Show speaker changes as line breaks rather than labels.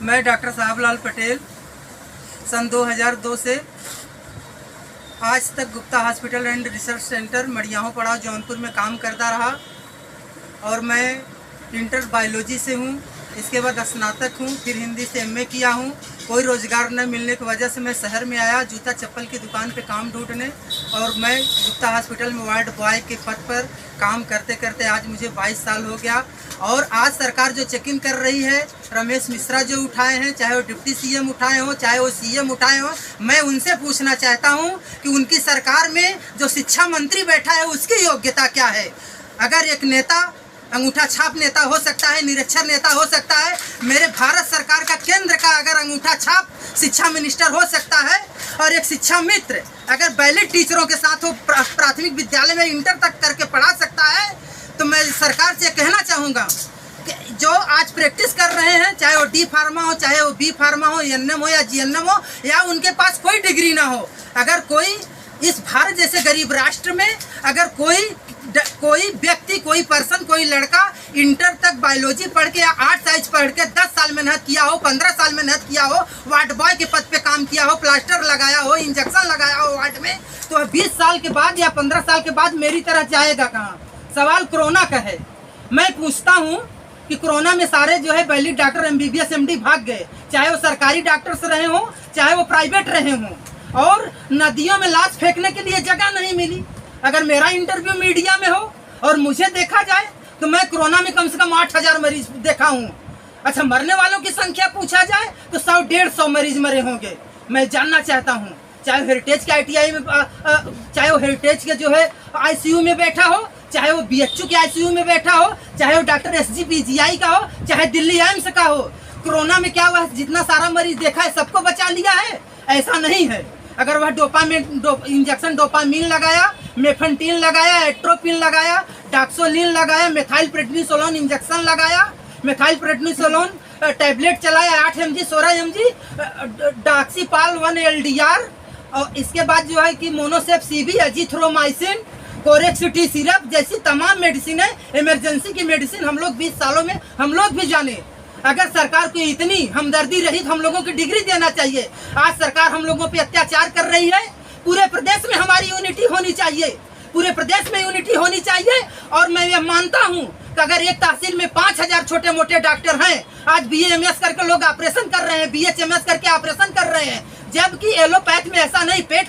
मैं डॉक्टर साहबलाल पटेल सन 2002 से आज तक Gupta hospital and research centre मड़ियाहों पड़ाव जौनपुर में काम करता रहा और मैं इंटर बायोलॉजी से हूँ। इसके बाद स्नातक हूँ, फिर हिंदी से एमए किया हूँ। कोई रोज़गार न मिलने की वजह से मैं शहर में आया जूता चप्पल की दुकान पे काम ढूंढने, और मैं गुप्ता हॉस्पिटल में वार्ड बॉय के पद पर काम करते करते आज मुझे 22 साल हो गया। और आज सरकार जो चेकिंग कर रही है, रमेश मिश्रा जो उठाए हैं, चाहे वो डिप्टी सीएम उठाए हों, चाहे वो सीएम उठाए हों, मैं उनसे पूछना चाहता हूं कि उनकी सरकार में जो शिक्षा मंत्री बैठा है उसकी योग्यता क्या है। अगर एक नेता अंगूठा छाप नेता हो सकता है, निरक्षर नेता हो सकता है, मेरे भारत सरकार का केंद्र का अगर अंगूठा छाप शिक्षा मिनिस्टर हो सकता है, और एक शिक्षा मित्र अगर बैलेट टीचरों के साथ वो प्राथमिक विद्यालय में इंटर तक करके पढ़ा सकता है, तो मैं सरकार से कहना चाहूँगा कि जो आज प्रैक्टिस कर रहे हैं, चाहे वो डी फार्मा हो, चाहे वो बी फार्मा हो, एनएम हो या जीएनएम हो, या उनके पास कोई डिग्री ना हो, अगर कोई इस भारत जैसे गरीब राष्ट्र में अगर कोई व्यक्ति, कोई पर्सन, कोई लड़का इंटर तक बायोलॉजी पढ़ के या 8 साइंस पढ़ के 10 साल मेहनत किया हो, 15 साल मेहनत किया हो, वार्ड बॉय के पद पे काम किया हो, प्लास्टर लगाया हो, इंजेक्शन लगाया हो वार्ड में, तो 20 साल के बाद या 15 साल के बाद मेरी तरह जाएगा कहाँ। सवाल कोरोना का है। मैं पूछता हूँ कि कोरोना में सारे जो है वैलिड डॉक्टर एमबीबीएस एमडी भाग गए, चाहे वो सरकारी डॉक्टर्स रहे हों, चाहे वो प्राइवेट रहे हों, और नदियों में लाश फेंकने के लिए जगह नहीं मिली। अगर मेरा इंटरव्यू मीडिया में हो और मुझे देखा जाए तो मैं कोरोना में कम से कम 8000 मरीज देखा हूँ। अच्छा, मरने वालों की संख्या पूछा जाए तो 100-150 मरीज मरे होंगे। मैं जानना चाहता हूँ, चाहे हेरिटेज के आईटीआई में, चाहे वो हेरिटेज के जो है आईसीयू में बैठा हो, चाहे वो बीएचयू के आईसीयू में बैठा हो, चाहे वो डॉक्टर एसजीपीजीआई का हो, चाहे दिल्ली एम्स का हो, कोरोना में क्या हुआ, जितना सारा मरीज देखा है सबको बचा लिया है? ऐसा नहीं है। अगर वह इंजेक्शन डोपामीन लगाया, मेफेंटीन लगाया, एट्रोपिन लगाया, डाक्सोलिन लगाया, मेथाइल प्रेडनिसोलोन इंजेक्शन लगाया, मेथाइल प्रेडनिसोलोन टैबलेट चलाया 8 mg 16 mg, डॉक्सीपाल 1 LDR, और इसके बाद जो है कि मोनोसेप सीबी, एजिथ्रोमाइसिन, कोरेक्सिटी सिरप जैसी तमाम मेडिसिन है, इमरजेंसी की मेडिसिन हम लोग 20 सालों में हम लोग भी जाने। अगर सरकार को इतनी हमदर्दी रही तो हम लोगों की डिग्री देना चाहिए। आज सरकार हम लोगों पे अत्याचार कर रही है। पूरे प्रदेश में हमारी यूनिटी होनी चाहिए, पूरे प्रदेश में यूनिटी होनी चाहिए। और मैं ये मानता हूँ कि अगर एक तहसील में 5000 छोटे मोटे डॉक्टर हैं, आज BAMS करके लोग ऑपरेशन कर रहे हैं, BHMS करके ऑपरेशन कर रहे हैं, जबकि एलोपैथ में ऐसा नहीं, पेट